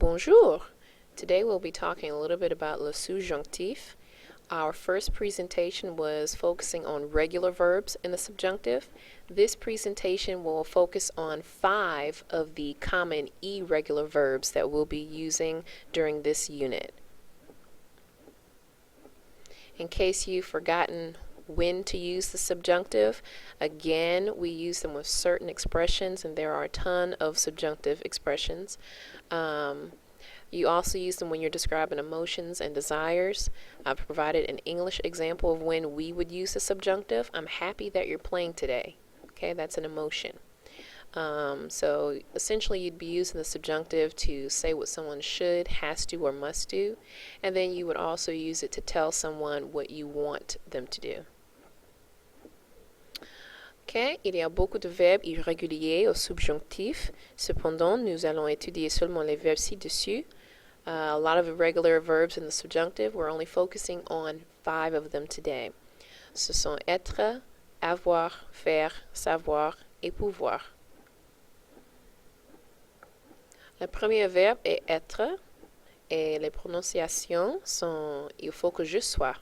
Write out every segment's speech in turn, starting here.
Bonjour! Today we'll be talking a little bit about le subjonctif. Our first presentation was focusing on regular verbs in the subjunctive. This presentation will focus on 5 of the common irregular verbs that we'll be using during this unit. In case you've forgotten when to use the subjunctive, again, we use them with certain expressions, and there are a ton of subjunctive expressions. You also use them when you're describing emotions and desires. I've provided an English example of when we would use the subjunctive. I'm happy that you're playing today. Okay, that's an emotion. So essentially you'd be using the subjunctive to say what someone should, has to, or must do. And then you would also use it to tell someone what you want them to do. Okay, il y a beaucoup de verbes irréguliers au subjonctif. Cependant, nous allons étudier seulement les verbes ci-dessus. A lot of irregular verbs in the subjunctive. We're only focusing on 5 of them today. Ce sont être, avoir, faire, savoir et pouvoir. Le premier verbe est être et les prononciations sont il faut que je sois,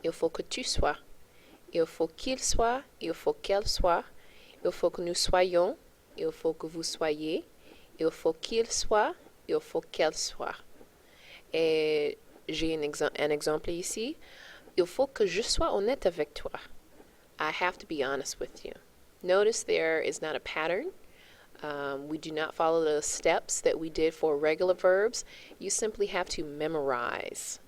il faut que tu sois, il faut qu'il soit, il faut qu'elle soit, il faut que nous soyons, il faut que vous soyez, il faut qu'il soit, il faut qu'elle soit. Et j'ai un exemple ici. Il faut que je sois honnête avec toi. I have to be honest with you. Notice there is not a pattern. We do not follow the steps that we did for regular verbs. You simply have to memorize.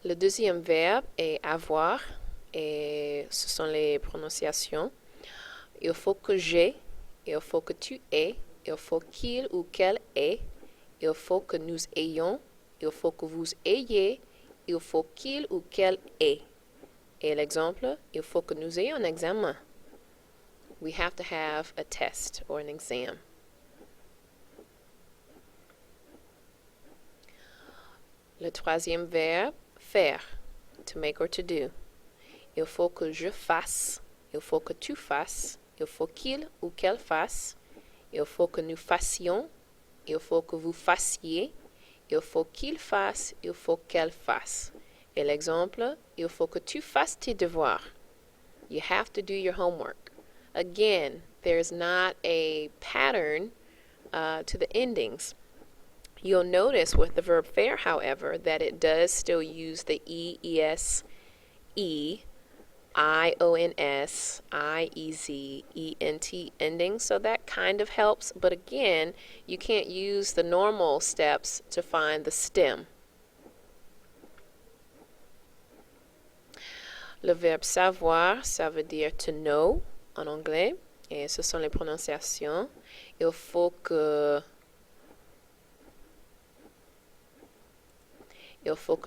Le deuxième verbe est avoir et ce sont les prononciations. Il faut que j'ai, il faut que tu aies, il faut qu'il ou qu'elle ait, il faut que nous ayons, il faut que vous ayez, il faut qu'il ou qu'elle ait. Et l'exemple, il faut que nous ayons un examen. We have to have a test or an exam. Le troisième verbe, faire, to make or to do. Il faut que je fasse, il faut que tu fasses, il faut qu'il ou qu'elle fasse, il faut que nous fassions, il faut que vous fassiez, il faut qu'il fasse, il faut qu'elle fasse. Et l'exemple, il faut que tu fasses tes devoirs. You have to do your homework. Again, there's not a pattern to the endings. You'll notice with the verb faire, however, that it does still use the E, ES, E, IONS, IEZ, ENT ending, so that kind of helps, but again, you can't use the normal steps to find the stem. Le verbe savoir, ça veut dire to know en anglais, et ce sont les prononciations. Il faut que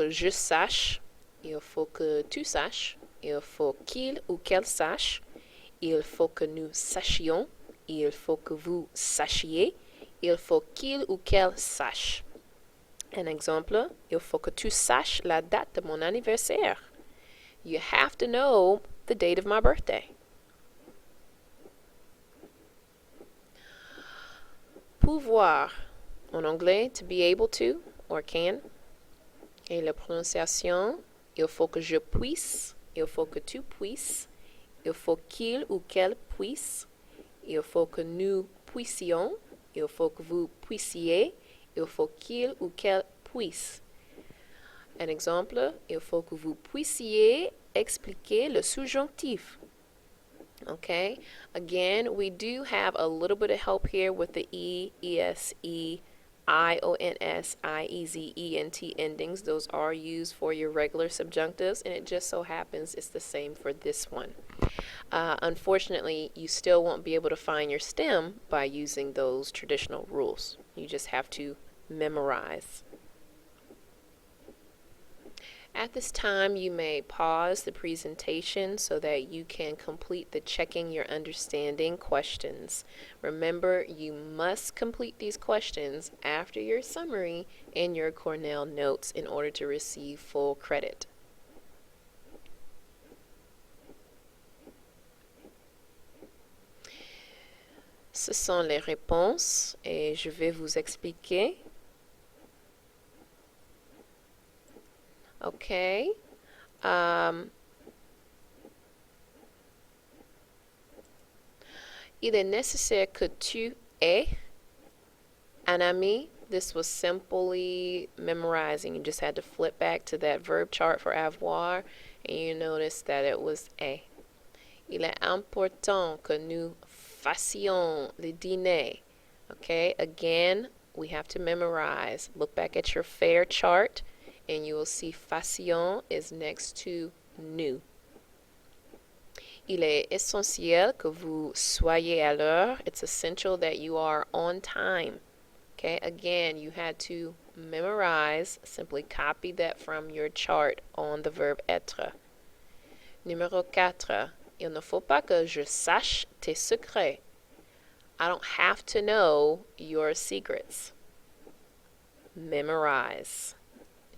je sache, il faut que tu saches, il faut qu'il ou qu'elle sache, il faut que nous sachions, il faut que vous sachiez, il faut qu'il ou qu'elle sache. Un exemple, il faut que tu saches la date de mon anniversaire. You have to know the date of my birthday. Pouvoir, en anglais, to be able to or can. Et la prononciation, il faut que je puisse, il faut que tu puisses, il faut qu'il ou qu'elle puisse, il faut que nous puissions, il faut que vous puissiez, il faut qu'il ou qu'elle puisse. Un exemple, il faut que vous puissiez expliquer le subjonctif. Okay, again, we do have a little bit of help here with the E, ES, E, IONS, IEZ, ENT endings. Those are used for your regular subjunctives, and it just so happens it's the same for this one. Unfortunately, you still won't be able to find your stem by using those traditional rules. You just have to memorize. At this time, you may pause the presentation so that you can complete the checking your understanding questions. Remember, you must complete these questions after your summary and your Cornell notes in order to receive full credit. Ce sont les réponses et je vais vous expliquer. OK. Il est nécessaire que tu aies un ami. This was simply memorizing. You just had to flip back to that verb chart for avoir and you notice that it was a. Il est important que nous fassions le dîner. Okay, again, we have to memorize. Look back at your Faire chart and you will see fassions is next to nous. Il est essentiel que vous soyez à l'heure. It's essential that you are on time. Okay, again, you had to memorize. Simply copy that from your chart on the verb être. Numéro 4. Il ne faut pas que je sache tes secrets. I don't have to know your secrets. Memorize.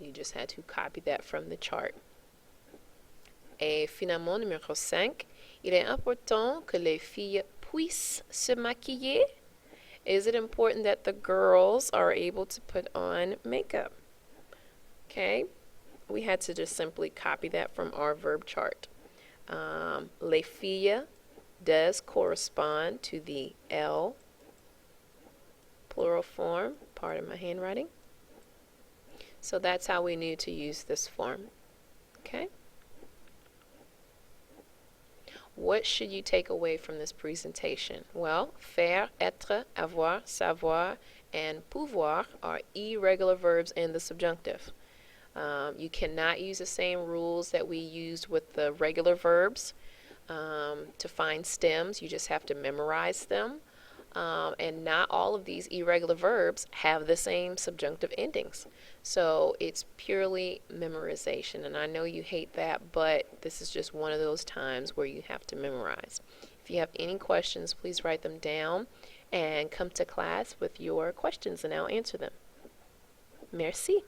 You just had to copy that from the chart. Et finalement, numéro 5. Il est important que les filles puissent se maquiller. Is it important that the girls are able to put on makeup? Okay, we had to just simply copy that from our verb chart. Les filles does correspond to the L plural form, part of my handwriting. So that's how we knew to use this form. Okay. What should you take away from this presentation? Well, faire, être, avoir, savoir, and pouvoir are irregular verbs in the subjunctive. You cannot use the same rules that we used with the regular verbs to find stems. You just have to memorize them. And not all of these irregular verbs have the same subjunctive endings. So it's purely memorization. And I know you hate that, but this is just one of those times where you have to memorize. If you have any questions, please write them down and come to class with your questions and I'll answer them. Merci.